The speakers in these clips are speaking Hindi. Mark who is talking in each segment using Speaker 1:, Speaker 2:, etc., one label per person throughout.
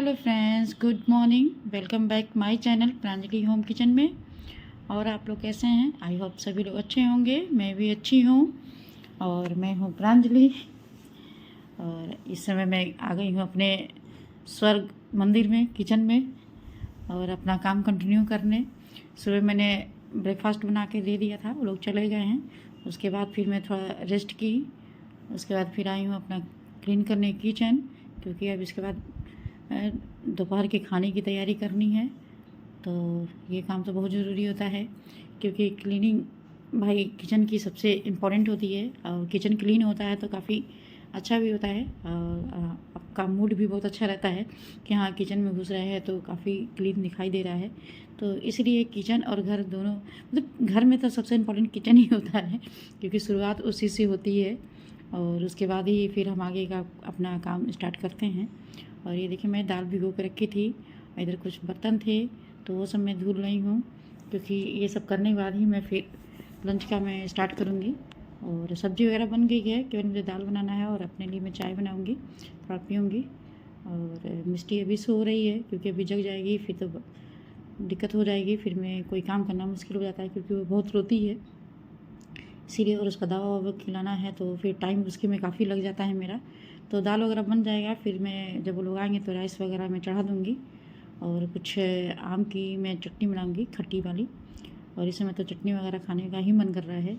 Speaker 1: Hello friends, good morning. Welcome back my channel Pranjali home kitchen में। और आप लोग कैसे हैं? आई होप सभी लोग अच्छे होंगे। मैं भी अच्छी हूँ और मैं हूँ प्रांजलि। और इस समय मैं आ गई हूँ अपने स्वर्ग मंदिर में, किचन में, और अपना काम कंटिन्यू करने। सुबह मैंने ब्रेकफास्ट बना के दे दिया था, वो लोग चले गए हैं। उसके बाद फिर मैं थोड़ा रेस्ट की। उसके बाद फिर आई हूँ अपना क्लीन करने किचन, क्योंकि अब इसके बाद दोपहर के खाने की तैयारी करनी है। तो ये काम तो बहुत ज़रूरी होता है, क्योंकि क्लीनिंग भाई किचन की सबसे इम्पोर्टेंट होती है। और किचन क्लीन होता है तो काफ़ी अच्छा भी होता है, और आपका मूड भी बहुत अच्छा रहता है कि हाँ, किचन में घुस रहे हैं तो काफ़ी क्लीन दिखाई दे रहा है। तो इसलिए किचन और घर दोनों, मतलब घर में तो सबसे इम्पोर्टेंट किचन ही होता है, क्योंकि शुरुआत उसी से होती है और उसके बाद ही फिर हम आगे का अपना काम स्टार्ट करते हैं। और ये देखिए, मैं दाल भिगो के रखी थी। इधर कुछ बर्तन थे तो वो सब मैं धुल रही हूँ, क्योंकि ये सब करने के बाद ही मैं फिर लंच का मैं स्टार्ट करूँगी। और सब्ज़ी वगैरह बन गई है, केवल मुझे दाल बनाना है और अपने लिए मैं चाय बनाऊँगी, थोड़ा पीऊँगी। और मिष्टी अभी सो रही है, क्योंकि अभी जग जाएगी फिर तो दिक्कत हो जाएगी, फिर मैं कोई काम करना मुश्किल हो जाता है, क्योंकि वो बहुत रोती है इसीलिए। और उसका दवा ववा खिलाना है तो फिर टाइम उसके में काफ़ी लग जाता है मेरा। तो दाल वगैरह बन जाएगा, फिर मैं जब वो लोग आएंगे तो राइस वगैरह मैं चढ़ा दूँगी। और कुछ आम की मैं चटनी बनाऊँगी, खट्टी वाली। और इस समय तो चटनी वगैरह खाने का ही मन कर रहा है।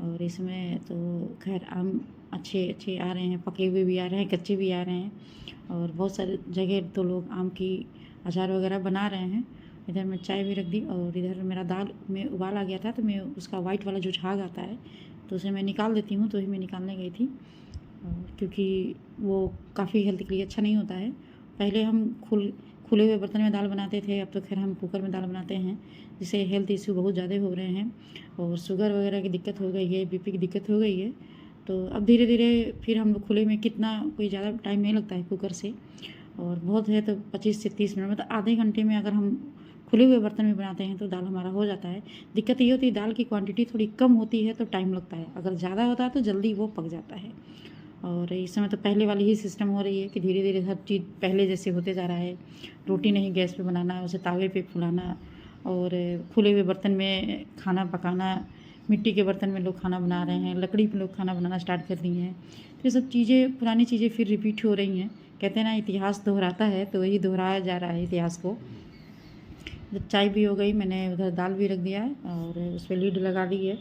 Speaker 1: और इसमें तो खैर आम अच्छे अच्छे आ रहे हैं, पके हुए भी आ रहे हैं, कच्चे भी आ रहे हैं। और बहुत सारे जगह तो लोग आम की अचार वगैरह बना रहे हैं। इधर मैं चाय भी रख दी, और इधर मेरा दाल में उबाल आ गया था, तो मैं उसका वाइट वाला जो झाग आता है तो उसे मैं निकाल देती हूँ। तो ही मैं निकालने गई थी, क्योंकि वो काफ़ी हेल्थ के लिए अच्छा नहीं होता है। पहले हम खुले हुए बर्तन में दाल बनाते थे, अब तो खैर हम कुकर में दाल बनाते हैं, जिससे हेल्थ इश्यू बहुत ज़्यादा हो रहे हैं। और शुगर वगैरह की दिक्कत हो गई है, बीपी की दिक्कत हो गई है। तो अब धीरे धीरे फिर हम लोग खुले में, कितना कोई ज़्यादा टाइम नहीं लगता है कुकर से, और बहुत है तो 25 से 30 मिनट, मतलब आधे घंटे में अगर हम खुले हुए बर्तन में बनाते हैं तो दाल हमारा हो जाता है। दिक्कत ये होती है, दाल की क्वांटिटी थोड़ी कम होती है तो टाइम लगता है, अगर ज़्यादा होता है तो जल्दी वो पक जाता है। और इस समय तो पहले वाली ही सिस्टम हो रही है कि धीरे धीरे हर चीज़ पहले जैसे होते जा रहा है। रोटी नहीं गैस पे बनाना, उसे तावे पे फुलाना, और खुले हुए बर्तन में खाना पकाना। मिट्टी के बर्तन में लोग खाना बना रहे हैं, लकड़ी पे लोग खाना बनाना स्टार्ट कर दिए हैं। तो ये सब चीज़ें, पुरानी चीज़ें फिर रिपीट हो रही हैं। कहते हैं ना, इतिहास दोहराता है, तो वही दोहराया जा रहा है इतिहास को। चाय भी हो गई, मैंने उधर दाल भी रख दिया है और उस पर लीड लगा दी है।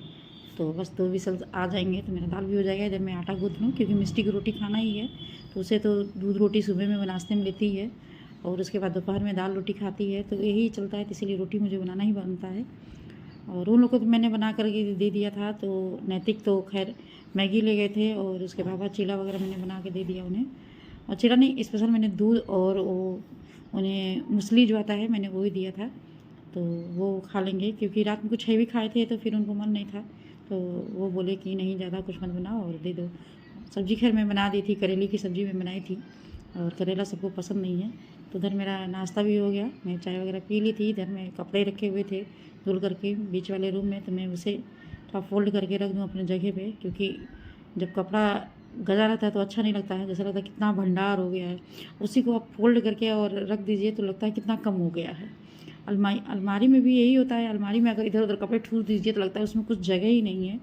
Speaker 1: तो बस 2 विसल आ जाएंगे तो मेरा दाल भी हो जाएगा। इधर मैं आटा गूँथ लूँ, क्योंकि मिष्टी की रोटी खाना ही है, तो उसे तो दूध रोटी सुबह में नाश्ते में लेती है, और उसके बाद दोपहर में दाल रोटी खाती है। तो यही चलता है, तो इसीलिए रोटी मुझे बनाना ही बनता है। और उन लोगों को तो मैंने बना करके दे दिया था। तो नैतिक तो खैर मैगी ले गए थे, और उसके बाद चीला वगैरह मैंने बना के दे दिया उन्हें। और चीला नहीं, स्पेशल मैंने दूध और वो उन्हें मूसली जो आता है मैंने वो ही दिया था। तो वो खा लेंगे, क्योंकि रात में कुछ हैवी खाए थे तो फिर उनको मन नहीं था। तो वो बोले कि नहीं, ज़्यादा कुछ मत बनाओ और दे दो। सब्ज़ी खैर मैं बना दी थी, करेले की सब्ज़ी मैं बनाई थी, और करेला सबको पसंद नहीं है। तो उधर मेरा नाश्ता भी हो गया, मैं चाय वगैरह पी ली थी। इधर में कपड़े रखे हुए थे धुल करके बीच वाले रूम में, तो मैं उसे थोड़ा फोल्ड करके रख दूँ अपने जगह पे, क्योंकि जब कपड़ा गजा रहता है तो अच्छा नहीं लगता है, जैसा लगता है कितना भंडार हो गया है। उसी को आप फोल्ड करके और रख दीजिए तो लगता है कितना कम हो गया है। अलमारी में भी यही होता है, अलमारी में अगर इधर उधर कपड़े ठूस दीजिए तो लगता है उसमें कुछ जगह ही नहीं है।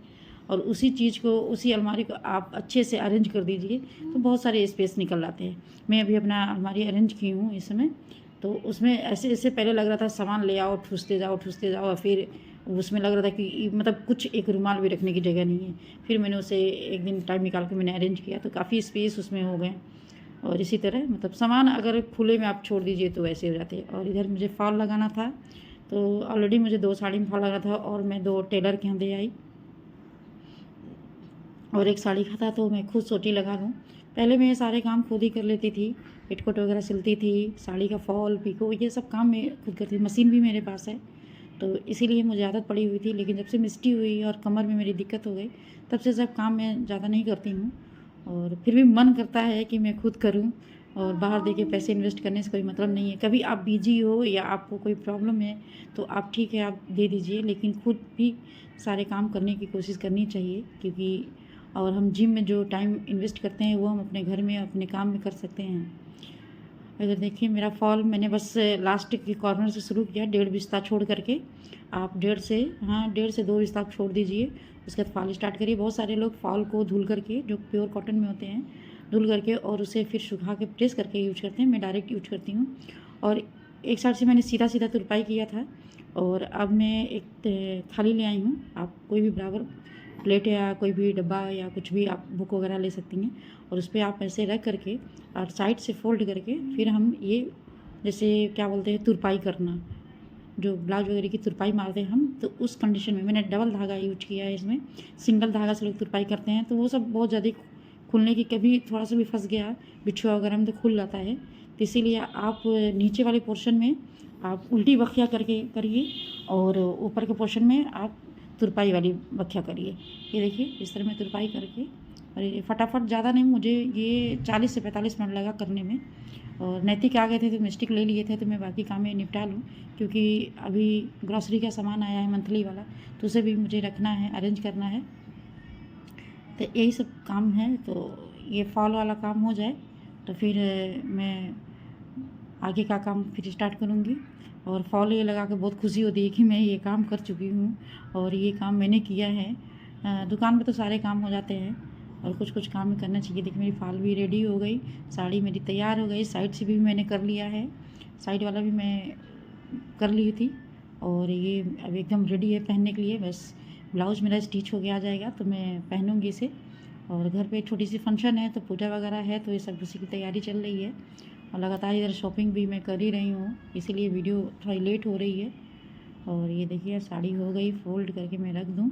Speaker 1: और उसी चीज़ को, उसी अलमारी को आप अच्छे से अरेंज कर दीजिए तो बहुत सारे स्पेस निकल आते हैं। मैं अभी अपना अलमारी अरेंज की हूँ इस समय। तो उसमें ऐसे ऐसे पहले लग रहा था सामान ले आओ, ठूसते जाओ ठूसते जाओ, और फिर उसमें लग रहा था कि मतलब कुछ एक रुमाल भी रखने की जगह नहीं है। फिर मैंने उसे एक दिन टाइम निकाल के मैंने अरेंज किया, तो काफ़ी स्पेस उसमें हो गए। और इसी तरह मतलब सामान अगर खुले में आप छोड़ दीजिए तो वैसे हो जाते हैं। और इधर मुझे फॉल लगाना था, तो ऑलरेडी मुझे 2 साड़ी में फॉल लगाना था, और मैं 2 टेलर के यहाँ दे आई, और एक साड़ी का था तो मैं खुद सोटी लगा लूँ। पहले मैं ये सारे काम खुद ही कर लेती थी, पेटीकोट वगैरह सिलती थी, साड़ी का फॉल पिको ये सब काम मैं खुद करती थी। मशीन भी मेरे पास है, तो इसीलिए मुझे आदत पड़ी हुई थी। लेकिन जब से मिस्टी हुई और कमर में मेरी दिक्कत हो गई, तब से सब काम मैं ज़्यादा नहीं करती हूँ। और फिर भी मन करता है कि मैं खुद करूँ, और बाहर दे के पैसे इन्वेस्ट करने से कोई मतलब नहीं है। कभी आप बिजी हो या आपको कोई प्रॉब्लम है तो आप ठीक है आप दे दीजिए, लेकिन खुद भी सारे काम करने की कोशिश करनी चाहिए, क्योंकि और हम जिम में जो टाइम इन्वेस्ट करते हैं वो हम अपने घर में अपने काम में कर सकते हैं। इधर देखिए मेरा फॉल मैंने बस लास्ट के कॉर्नर से शुरू किया, 1.5 बिस्ता छोड़ करके। आप 1.5 से 2 बिस्ता आप छोड़ दीजिए, उसके बाद फॉल स्टार्ट करिए। बहुत सारे लोग फॉल को धुल करके, जो प्योर कॉटन में होते हैं, धुल करके और उसे फिर सुखा के प्रेस करके यूज करते हैं। मैं डायरेक्ट यूज करती हूँ। और एक साइड से मैंने सीधा सीधा तुरपाई किया था, और अब मैं एक थाली ले आई हूँ। आप कोई भी बराबर प्लेट या कोई भी डब्बा या कुछ भी आप बुक वगैरह ले सकती हैं, और उस पर आप ऐसे रख करके और साइड से फोल्ड करके फिर हम ये जैसे क्या बोलते हैं तुरपाई करना, जो ब्लाउज वगैरह की तुरपाई मारते हैं हम, तो उस कंडीशन में मैंने डबल धागा यूज किया है। इसमें सिंगल धागा से लोग तुरपाई करते हैं तो वो सब बहुत ज़्यादा खुलने की, कभी थोड़ा सा भी फंस गया बिछुआ वगैरह में तो खुल जाता है। तो इसीलिए आप नीचे वाले पोर्शन में आप उल्टी बखिया करके करिए, और ऊपर के पोर्शन में आप तुरपाई वाली बखिया करिए। ये देखिए इस तरह मैं तुरपाई करके, और ये फटाफट ज़्यादा नहीं, मुझे ये 40 से 45 मिनट लगा करने में। और नैतिक आ गए थे तो मिस्टिक ले लिए थे, तो मैं बाकी काम में निपटा लूँ, क्योंकि अभी ग्रॉसरी का सामान आया है मंथली वाला, तो उसे भी मुझे रखना है, अरेंज करना है। तो यही सब काम है। तो ये फॉल वाला काम हो जाए तो फिर मैं आगे का काम फिर स्टार्ट करूँगी। और फॉल ये लगा के बहुत खुशी होती है कि मैं ये काम कर चुकी हूँ और ये काम मैंने किया है। दुकान पे तो सारे काम हो जाते हैं और कुछ कुछ काम भी करना चाहिए। देखिए मेरी फॉल भी रेडी हो गई, साड़ी मेरी तैयार हो गई। साइड से भी मैंने कर लिया है, साइड वाला भी मैं कर ली थी, और ये अब एकदम रेडी है पहनने के लिए। बस ब्लाउज़ मेरा स्टिच हो गया आ जाएगा तो मैं पहनूँगी इसे। और घर पे एक छोटी सी फंक्शन है तो पूजा वगैरह है, तो ये सब उसी की तैयारी चल रही है। और लगातार इधर शॉपिंग भी मैं कर ही रही हूँ, इसीलिए वीडियो थोड़ी लेट हो रही है। और ये देखिए साड़ी हो गई, फोल्ड करके मैं रख दूँ,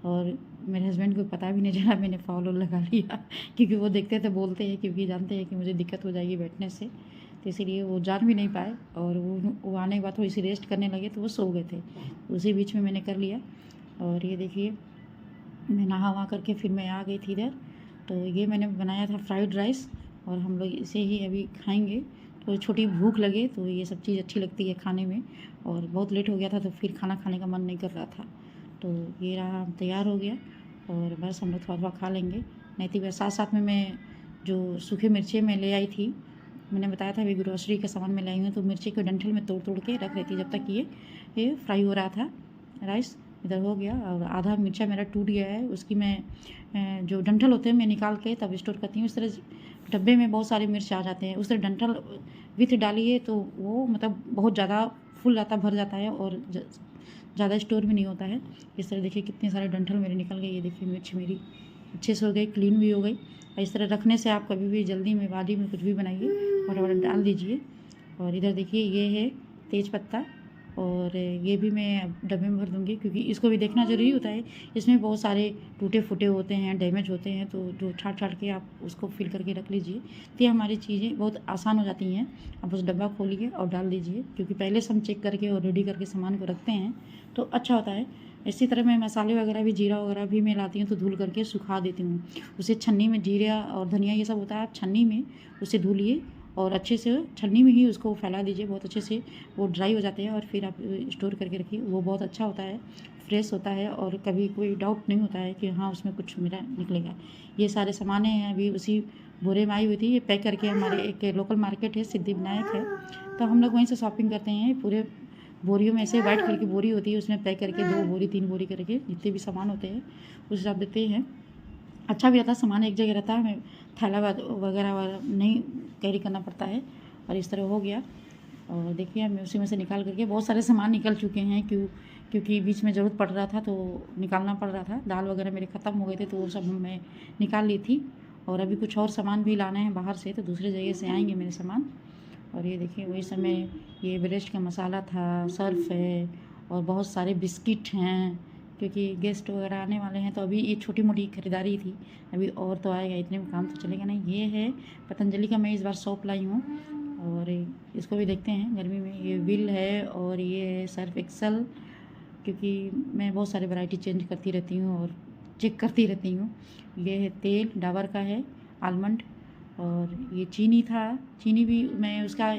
Speaker 1: और मेरे हस्बैंड को पता भी नहीं चला मैंने फॉल लगा लिया क्योंकि वो देखते थे, बोलते हैं, क्योंकि जानते हैं कि मुझे दिक्कत हो जाएगी बैठने से, तो इसीलिए वो जान भी नहीं पाए। और वो आने के बाद थोड़ी सी रेस्ट करने लगे तो वो सो गए थे, उसी बीच में मैंने कर लिया। और ये देखिए मैं नहा वहा करके फिर मैं आ गई थी इधर। तो ये मैंने बनाया था फ्राइड राइस, और हम लोग इसे ही अभी खाएंगे। तो छोटी भूख लगे तो ये सब चीज़ अच्छी लगती है खाने में, और बहुत लेट हो गया था तो फिर खाना खाने का मन नहीं कर रहा था। तो ये रहा तैयार हो गया, और बस हम लोग थोड़ा थोड़ा खा लेंगे। नहीं तो साथ साथ में मैं जो सूखे मिर्चे मैं ले आई थी, मैंने बताया था अभी ग्रोसरी का सामान मैं लाई हूँ, तो मिर्ची के डंठल में तोड़ तोड़ के रख रही थी जब तक ये फ्राई हो रहा था। राइस इधर हो गया, और आधा मिर्चा मेरा टूट गया है, उसकी मैं जो डंठल होते हैं मैं निकाल के तब स्टोर करती हूँ। इस तरह डब्बे में बहुत सारे मिर्च आ जाते हैं, उस तरह डंठल विथ डालिए तो वो मतलब बहुत ज़्यादा फुल जाता, भर जाता है, और ज़्यादा स्टोर भी नहीं होता है। इस तरह देखिए कितने सारे डंठल मेरे निकल गए। ये देखिए मिर्च मेरी अच्छे से हो गई, क्लीन भी हो गई। और इस तरह रखने से आप कभी भी जल्दी में वादी में कुछ भी बनाइए फटाफट डाल दीजिए। और इधर देखिए ये है तेज पत्ता, और ये भी मैं डब्बे में भर दूँगी, क्योंकि इसको भी देखना ज़रूरी होता है। इसमें बहुत सारे टूटे फूटे होते हैं, डैमेज होते हैं, तो जो छाँट छाँट के आप उसको फिल करके रख लीजिए, तो ये हमारी चीज़ें बहुत आसान हो जाती हैं। आप उस डब्बा खोलिए और डाल दीजिए, क्योंकि पहले से हम चेक करके और रेडी करके सामान को रखते हैं तो अच्छा होता है। इसी तरह मैं मसाले वगैरह भी, जीरा वगैरह भी मैं लाती हूँ तो धुल करके सुखा देती हूँ। उसे छन्नी में, जीरा और धनिया ये सब होता है, आप छन्नी में उसे धुलिए और अच्छे से छन्नी में ही उसको फैला दीजिए, बहुत अच्छे से वो ड्राई हो जाते हैं, और फिर आप स्टोर करके रखिए। वो बहुत अच्छा होता है, फ्रेश होता है, और कभी कोई डाउट नहीं होता है कि हाँ उसमें कुछ मेरा निकलेगा। ये सारे सामानें हैं अभी उसी बोरे में आई हुई थी, ये पैक करके। हमारे एक लोकल मार्केट है, सिद्धिविनायक है, तो हम लोग वहीं से शॉपिंग करते हैं। पूरे बोरियों में से वाइट कलर की बोरी होती है, उसमें पैक करके 2 बोरी 3 बोरी करके जितने भी सामान होते हैं उस हिसाब देते हैं। अच्छा भी रहता है, सामान एक जगह रहता है, हमें थैला वगैरह नहीं कैरी करना पड़ता है। और इस तरह हो गया, और देखिए मैं उसी में से निकाल करके, बहुत सारे सामान निकल चुके हैं, क्योंकि बीच में ज़रूरत पड़ रहा था तो निकालना पड़ रहा था। दाल वगैरह मेरे ख़त्म हो गए थे तो वो सब मैं निकाल ली थी, और अभी कुछ और सामान भी लाना है बाहर से, तो दूसरे जगह से आएंगे मेरे सामान। और ये देखिए वही समय ये एवरेस्ट का मसाला था, सर्फ है, और बहुत सारे बिस्किट हैं, क्योंकि गेस्ट वगैरह आने वाले हैं। तो अभी ये छोटी मोटी खरीदारी थी, अभी और तो आएगा, इतने में काम तो चलेगा नहीं। ये है पतंजलि का, मैं इस बार सोप लाई हूँ, और इसको भी देखते हैं गर्मी में। ये विल है, और ये है सर्फ एक्सल, क्योंकि मैं बहुत सारे वैरायटी चेंज करती रहती हूँ और चेक करती रहती हूँ। ये है तेल डाबर का है, आलमंड। और ये चीनी था, चीनी भी मैं उसका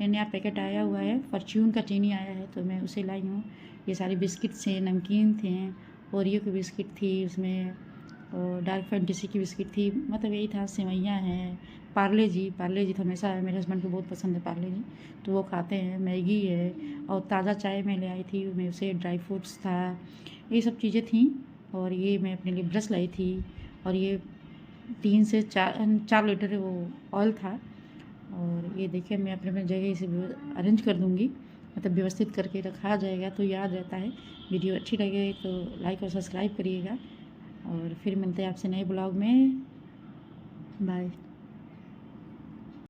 Speaker 1: नया पैकेट आया हुआ है, फॉर्च्यून का चीनी आया है, तो मैं उसे लाई हूँ। ये सारे बिस्किट्स हैं, नमकीन थे, ओरियो की बिस्किट थी, उसमें और डार्क फैंटेसी की बिस्किट थी, मतलब यही था। सेवइयाँ हैं, पार्ले जी तो हमेशा है, मेरे हस्बैंड को बहुत पसंद है पार्ले जी, तो वो खाते हैं। मैगी है और ताज़ा चाय मैं ले आई थी, मैं उसे ड्राई फ्रूट्स था, ये सब चीज़ें थी। और ये मैं अपने लिए ब्रश लाई थी, और ये 3 से 4 लीटर वो ऑयल था। और ये देखिए मैं अपने अपने जगह इसे अरेंज कर दूँगी, मतलब व्यवस्थित करके रखा जाएगा तो याद रहता है। वीडियो अच्छी लगे तो लाइक और सब्सक्राइब करिएगा, और फिर मिलते हैं आपसे नए ब्लॉग में। बाय।